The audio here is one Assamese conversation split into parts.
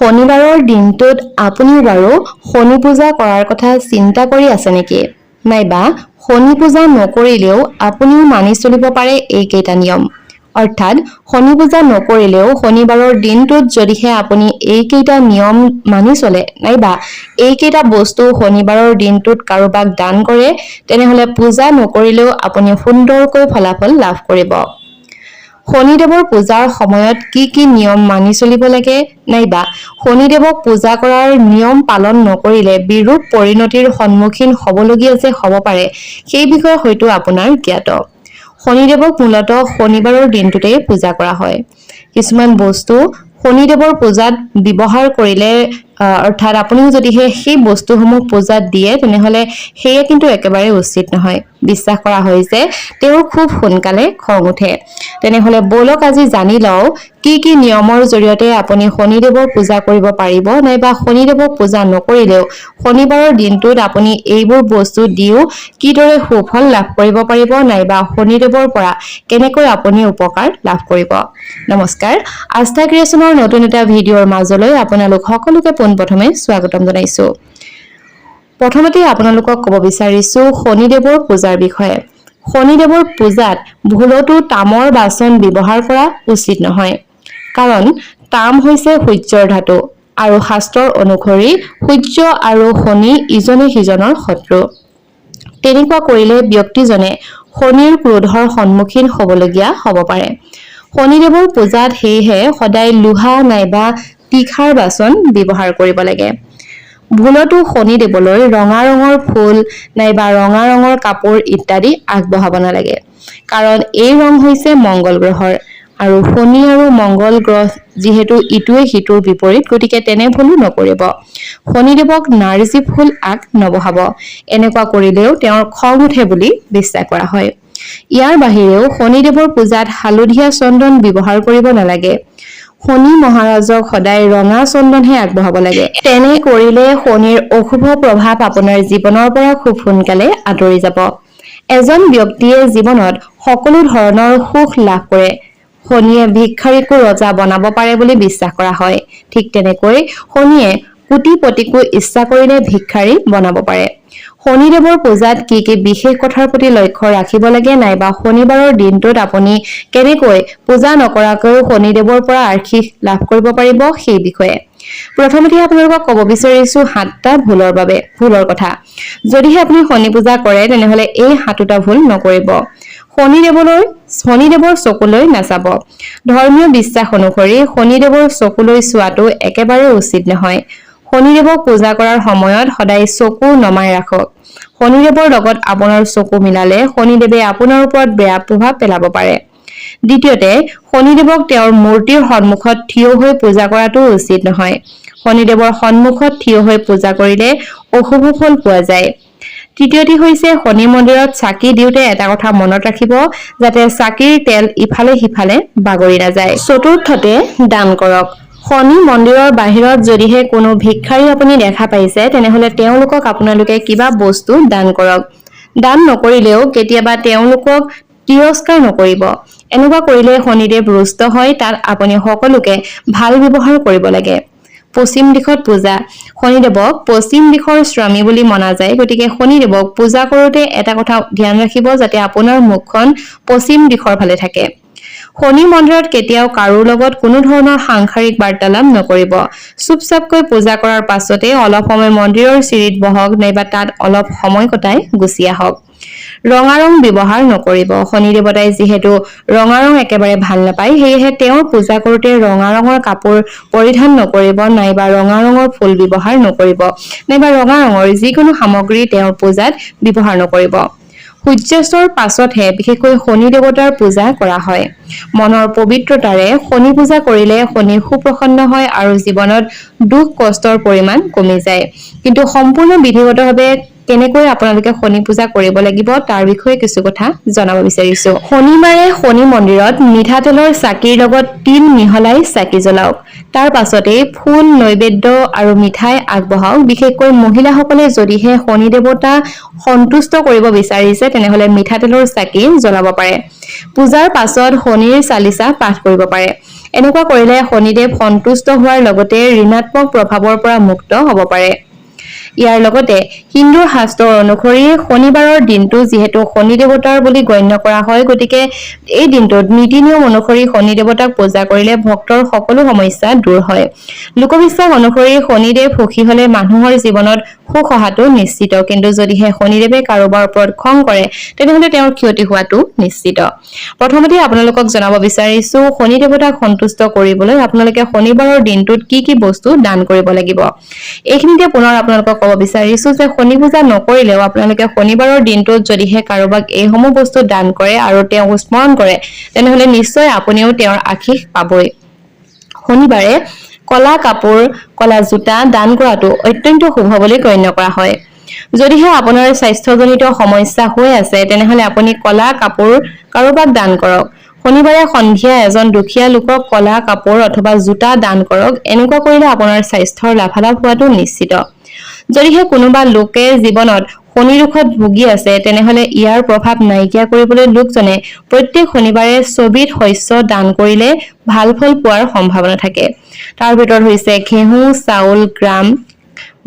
শনিবাৰৰ দিনটোত আপুনি বাৰু শনি পূজা কৰাৰ কথা চিন্তা কৰি আছে নেকি? নাইবা শনি পূজা নকৰিলেও আপুনিও মানি চলিব পাৰে এইকেইটা নিয়ম। অৰ্থাৎ শনি পূজা নকৰিলেও শনিবাৰৰ দিনটোত যদিহে আপুনি এইকেইটা নিয়ম মানি চলে নাইবা এইকেইটা বস্তু শনিবাৰৰ দিনটোত কাৰোবাক দান কৰে, তেনেহলে পূজা নকৰিলেও আপুনি সুন্দৰকৈ ফলাফল লাভ কৰিব। শনিদেৱৰ পূজাৰ সময়ত কি নিয়ম মানি চলিব লাগে নাইবা শনিদেৱক পূজা কৰাৰ নিয়ম পালন নকৰিলে বিৰূপ পৰিণতিৰ সন্মুখীন হ'বলগীয়া যে হ'ব পাৰে, সেই বিষয়ে হয়তো আপোনাৰ জ্ঞাত। শনিদেৱক মূলতঃ শনিবাৰৰ দিনটোতেই পূজা কৰা হয়। কিছুমান বস্তু শনিদেৱৰ পূজাত ব্যৱহাৰ কৰিলে অৰ্থাৎ আপুনিও যদিহে সেই বস্তুসমূহ পূজাত দিয়ে, তেনেহলে সেয়া কিন্তু একেবাৰে উচিত নহয়। বিশ্বাস কৰা হয় যে তেওঁৰ খুব সোনকালে খং উঠে। তেনেহলে বলক আজি জানি লওঁ কি নিয়মৰ জৰিয়তে আপুনি শনিদেৱৰ পূজা কৰিব পাৰিব নাইবা শনিদেৱক পূজা নকৰিলেও শনিবাৰৰ দিনটোত আপুনি এইবোৰ বস্তু দিও কিদৰে সুফল লাভ কৰিব পাৰিব নাইবা শনিদেৱৰ পৰা কেনেকৈ আপুনি উপকাৰ লাভ কৰিব। নমস্কাৰ, আস্থা ক্ৰিয়েচনৰ নতুন এটা ভিডিঅ'ৰ মাজলৈ আপোনালোক সকলোকে পোনপ্ৰথমে স্বাগতম জনাইছো। প্ৰথমতে আপোনালোকক ক'ব বিচাৰিছো শনিদেৱৰ পূজাৰ বিষয়ে। শনিদেৱৰ পূজাত ভুলতো তামৰ বাচন ব্যৱহাৰ কৰা উচিত নহয়। কাৰণ তাম হৈছে সূৰ্যৰ ধাতু আৰু শাস্ত্ৰৰ অনুসৰি সূৰ্য আৰু শনি ইজনে সিজনৰ শত্ৰু। তেনেকুৱা কৰিলে ব্যক্তিজনে শনিৰ ক্ৰোধৰ সন্মুখীন হ'বলগীয়া হ'ব পাৰে। শনিদেৱৰ পূজাত সেয়েহে সদায় লোহা নাইবা তীখাৰ বাচন ব্যৱহাৰ কৰিব লাগে। ভুলতো শনিদেৱলৈ ৰঙা ৰঙৰ ফুল নাইবা ৰঙা ৰঙৰ কাপোৰ ইত্যাদি আগবঢ়াব নালাগে। কাৰণ এই ৰং হৈছে মংগল গ্ৰহৰ আৰু শনি আৰু মংগল গ্ৰহ যিহেতু ইটোৱে সিটোৰ বিপৰীত, গতিকে তেনে ভুলো নকৰিব। শনিদেৱক নাৰ্জী ফুল আগ নবঢ়াব। এনেকুৱা কৰিলেও তেওঁৰ খং উঠে বুলি বিশ্বাস কৰা হয়। ইয়াৰ বাহিৰেও শনিদেৱৰ পূজাত হালধীয়া চন্দন ব্যৱহাৰ কৰিব নালাগে। শনি মহাৰাজক সদায় ৰঙা চন্দনহে আগবঢ়াব লাগে। তেনে কৰিলে শনিৰ অশুভ প্ৰভাৱ আপোনাৰ জীৱনৰ পৰা খুব সোনকালে আঁতৰি যাব। এজন ব্যক্তিয়ে জীৱনত সকলো ধৰণৰ সুখ লাভ কৰে। শনিয়ে ভিক্ষাৰীকো ৰজা বনাব পাৰে বুলি বিশ্বাস কৰা হয়। ঠিক তেনেকৈ শনিয়ে কোটিপতিকো ইচ্ছা কৰিলে ভিক্ষাৰী বনাব পাৰে। শনিদেৱৰ পূজাত কি বিশেষ কথাৰ প্ৰতি লক্ষ্য ৰাখিব লাগে নাইবা শনিবাৰৰ দিনটোত আপুনি কেনেকৈ পূজা নকৰাকৈ শনিদেৱৰ পৰা আশীষ লাভ কৰিব পাৰিব সেই বিষয়ে। প্ৰথমতে আপোনালোকক ক'ব বিচাৰিছো 7টা ভুলৰ কথা। যদিহে আপুনি শনি পূজা কৰে তেনেহলে এই 7টা ভুল নকৰিব। শনিদেৱৰ চকুলৈ নাচাব। ধৰ্মীয় বিশ্বাস অনুসৰি শনিদেৱৰ চকুলৈ চোৱাটো একেবাৰে উচিত নহয়। শনিদেৱক পূজা কৰাৰ সময়ত সদায় চকু নমাই ৰাখক। শনিদেৱৰ লগত আপোনাৰ চকু মিলালে শনিদেৱে আপোনাৰ ওপৰত বেয়া প্ৰভাৱ পেলাব পাৰে। দ্বিতীয়তে, শনিদেৱক তেওঁৰ মূৰ্তিৰ সন্মুখত থিয় হৈ পূজা কৰাটো উচিত নহয়। শনিদেৱৰ সন্মুখত থিয় হৈ পূজা কৰিলে অশুভ ফল পোৱা যায়। তৃতীয়টি হৈছে শনি মন্দিৰত চাকি দিওঁতে এটা কথা মনত ৰাখিব যাতে চাকিৰ তেল ইফালে সিফালে বাগৰি নাযায়। চতুৰ্থতে, দান কৰক। শনি মন্দিৰৰ বাহিৰত যদিহে কোনো ভিক্ষাৰী আপুনি দেখা পাইছে তেনেহলে তেওঁলোকক আপোনালোকে কিবা বস্তু দান কৰক। দান নকৰিলেও কেতিয়াবা তেওঁলোকক তিৰস্কাৰ নকৰিব। এনেকুৱা কৰিলে শনিদেৱ ৰুষ্ট হয়। তাত আপুনি সকলোকে ভাল ব্যৱহাৰ কৰিব লাগে। পশ্চিম দিশত পূজা। শনিদেৱক পশ্চিম দিশৰ স্বামী বুলি মনা যায়। গতিকে শনিদেৱক পূজা কৰোঁতে এটা কথা ধ্যান ৰাখিব যাতে আপোনাৰ মুখখন পশ্চিম দিশৰ ফালে থাকে। শনি মন্দিৰত কেতিয়াও কাৰো লগত কোনো ধৰণৰ সাংসাৰিক বাৰ্তালাপ নকৰিব। চুপচাপকৈ পূজা কৰাৰ পাছতে অলপ সময় মন্দিৰৰ চিৰিত বহক নাইবা তাত অলপ সময় কটাই গুচি আহক। ৰঙা ৰং ব্যৱহাৰ নকৰিব। শনি দেৱতাই যিহেতু ৰঙা ৰং একেবাৰে ভাল নাপায়, সেয়েহে তেওঁৰ পূজা কৰোঁতে ৰঙা ৰঙৰ কাপোৰ পৰিধান নকৰিব নাইবা ৰঙা ৰঙৰ ফুল ব্যৱহাৰ নকৰিব নাইবা ৰঙা ৰঙৰ যিকোনো সামগ্ৰী তেওঁৰ পূজাত ব্যৱহাৰ নকৰিব। সূৰ্যাস্তৰ পাছতহে বিশেষকৈ শনি দেৱতাৰ পূজা কৰা হয়। মনৰ পবিত্ৰতাৰে শনি পূজা কৰিলে শনি সুপ্ৰসন্ন হয় আৰু জীৱনত দুখ কষ্টৰ পৰিমাণ কমি যায়। কিন্তু সম্পূৰ্ণ বিধিগতভাৱে কেনেকৈ আপোনালোকে শনি পূজা কৰিব লাগিব তাৰ বিষয়ে কিছু কথা জনাব বিচাৰিছো। শনিবাৰে শনি মন্দিৰত মিঠাতেলৰ চাকিৰ লগত তিল মিহলাই চাকি জ্বলাওক। তাৰ পাছতে ফুল, নৈবেদ্য আৰু মিঠাই আগবঢ়াওক। বিশেষকৈ মহিলাসকলে যদিহে শনি দেৱতা সন্তুষ্ট কৰিব বিচাৰিছে তেনেহলে মিঠাতেলৰ চাকি জ্বলাব পাৰে। পূজাৰ পাছত শনিৰ চালিচা পাঠ কৰিব পাৰে। এনেকুৱা কৰিলে শনিদেৱ সন্তুষ্ট হোৱাৰ লগতে ঋণাত্মক প্ৰভাৱৰ পৰা মুক্ত হ'ব পাৰে। ইয়াৰ লগতে হিন্দু শাস্ত্ৰৰ অনুসৰি শনিবাৰৰ দিনটো যিহেতু শনি দেৱতাৰ বুলি গণ্য কৰা হয়, গতিকে এই দিনটোত নীতি নিয়ম অনুসৰি শনি দেৱতাক পূজা কৰিলে ভক্তৰ সকলো সমস্যা দূৰ হয়। লোকবিশ্বাস অনুসৰি শনিদেৱ সুখী হলে মানুহৰ জীৱনত সুখ অহাটো নিশ্চিত, কিন্তু যদিহে শনিদেৱে কাৰোবাৰ ওপৰত খং কৰে তেনেহলে তেওঁৰ ক্ষতি হোৱাটো নিশ্চিত। প্ৰথমতে আপোনালোকক জনাব বিচাৰিছো শনি দেৱতাক সন্তুষ্ট কৰিবলৈ আপোনালোকে শনিবাৰৰ দিনটোত কি কি বস্তু দান কৰিব লাগিব। এইখিনিতে পুনৰ আপোনালোকক ক'ব বিচাৰিছো যে শনি পূজা নকৰিলেও আপোনালোকে শনিবাৰৰ দিনটোত যদিহে কাৰোবাক এইসমূহ বস্তু দান কৰে আৰু তেওঁক স্মৰণ কৰে তেনেহলে নিশ্চয় আপুনিও তেওঁৰ আশীষ পাবই। শনিবাৰে কলা কাপোৰ, কলা জোতা দান কৰাটো অত্যন্ত শুভ বুলি গণ্য কৰা হয়। যদিহে আপোনাৰ স্বাস্থ্যজনিত সমস্যা হৈ আছে তেনেহলে আপুনি কলা কাপোৰ কাৰোবাক দান কৰক। শনিবাৰে সন্ধিয়া এজন দুখীয়া লোকক কলা কাপোৰ অথবা জোতা দান কৰক। এনেকুৱা কৰিলে আপোনাৰ স্বাস্থ্যৰ লাভালাভ হোৱাটো নিশ্চিত। যদিহে কোনোবা লোকে জীৱনত শনি ৰোগত ভুগি আছে তেনেহলে ইয়াৰ প্ৰভাৱ নাইকিয়া কৰিবলৈ লোকজনে প্ৰত্যেক শনিবাৰে ছবিধ শস্য দান কৰিলে ভাল ফল পোৱাৰ সম্ভাৱনা থাকে। তাৰ ভিতৰত হৈছে ঘেঁহু, চাউল, গ্ৰাম,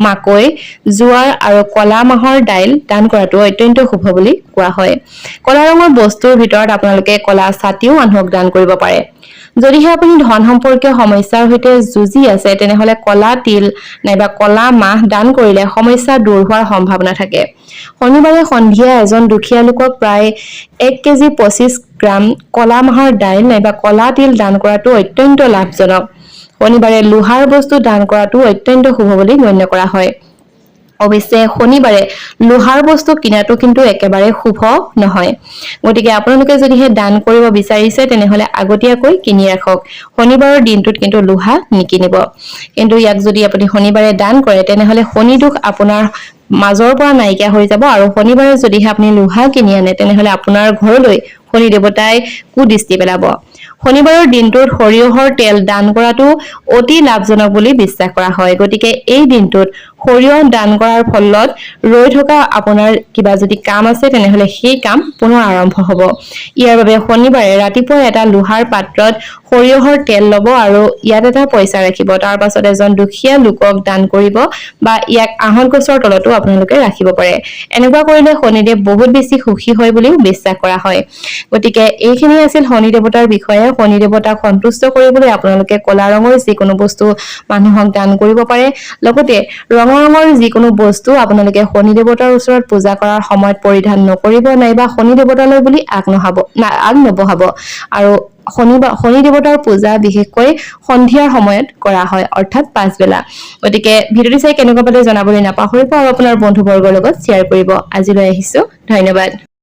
মাকৈ, জোৱাৰ আৰু কলা মাহৰ দাইল দান কৰাটো অত্যন্ত শুভ বুলি কোৱা হয়। কলা ৰঙৰ বস্তুৰ ভিতৰত আপোনালোকে কলা ছাতিও মানুহক দান কৰিব পাৰে। যদিহে আপুনি ধন সম্পৰ্কীয় সমস্যাৰ সৈতে যুঁজি আছে তেনেহলে কলা তিল নাইবা কলা মাহ দান কৰিলে সমস্যা দূৰ হোৱাৰ সম্ভাৱনা থাকে। শনিবাৰে সন্ধিয়া এজন দুখীয়া লোকক প্ৰায় 1 কেজি 25 গ্ৰাম কলা মাহৰ দাইল নাইবা কলা তিল দান কৰাটো অত্যন্ত লাভজনক। শনিবাৰে লোহাৰ বস্তু দান কৰাটো অত্যন্ত শুভ বুলি গণ্য কৰা হয়। অৱশ্যে শনিবাৰে লোহাৰ বস্তু কিনাটো কিন্তু একেবাৰে শুভ নহয়, গতিকে আপোনালোকে যদিহে দান কৰিব বিচাৰিছে তেনেহলে আগতীয়াকৈ কিনি ৰাখক। শনিবাৰৰ দিনটোত কিন্তু লোহা নিকিনিব। কিন্তু ইয়াক যদি আপুনি শনিবাৰে দান কৰে তেনেহলে শনি দোষ আপোনাৰ মাজৰ পৰা নাইকিয়া হৈ যাব, আৰু শনিবাৰে যদিহে আপুনি লোহা কিনি আনে তেনেহলে আপোনাৰ ঘৰলৈ শনি দেৱতাই কুদৃষ্টি পেলাব। শনিবাৰৰ দিনটোত সৰিয়হৰ তেল দান কৰাটো অতি লাভজনক বুলি বিশ্বাস কৰা হয়। গতিকে এই দিনটোত সৰিয়হ দান কৰাৰ ফলত ৰৈ থকা আপোনাৰ কিবা যদি কাম আছে তেনেহলে সেই কাম পুনৰ আৰম্ভ হ'ব। ইয়াৰ বাবে শনিবাৰে ৰাতিপুৱা এটা লোহাৰ পাত্ৰত সৰিয়হৰ তেল ল'ব আৰু ইয়াত এটা পইচা ৰাখিব। তাৰ পাছত এজন দুখীয়া লোকক দান কৰিব বা ইয়াক আহঁত গছৰ তলতো আপোনালোকে ৰাখিব পাৰে। এনেকুৱা কৰিলে শনিদেৱ বহুত বেছি সুখী হয় বুলিও বিশ্বাস কৰা হয়। গতিকে এইখিনি আছিল শনি দেৱতাৰ বিষয়ে। শনি দেৱতাক সন্তুষ্ট কৰিবলৈ আপোনালোকে কলা ৰঙৰ যিকোনো বস্তু মানুহক দান কৰিব পাৰে। লগতে ৰঙা ৰঙৰ যিকোনো বস্তু আপোনালোকে শনি দেৱতাৰ ওচৰত পূজা কৰাৰ সময়ত পৰিধান নকৰিব নাইবা শনি দেৱতালৈ বুলি আগ নবঢ়াব। আৰু শনি দেৱতাৰ পূজা বিশেষকৈ সন্ধিয়াৰ সময়ত কৰা হয়, অৰ্থাৎ পাছবেলা। গতিকে ভিডিঅ'টো চাই কেনেকুৱা পালে জনাবলৈ নাপাহৰিব আৰু আপোনাৰ বন্ধুবৰ্গৰ লগত শ্বেয়াৰ কৰিব। আজিলৈ আহিছো, ধন্যবাদ।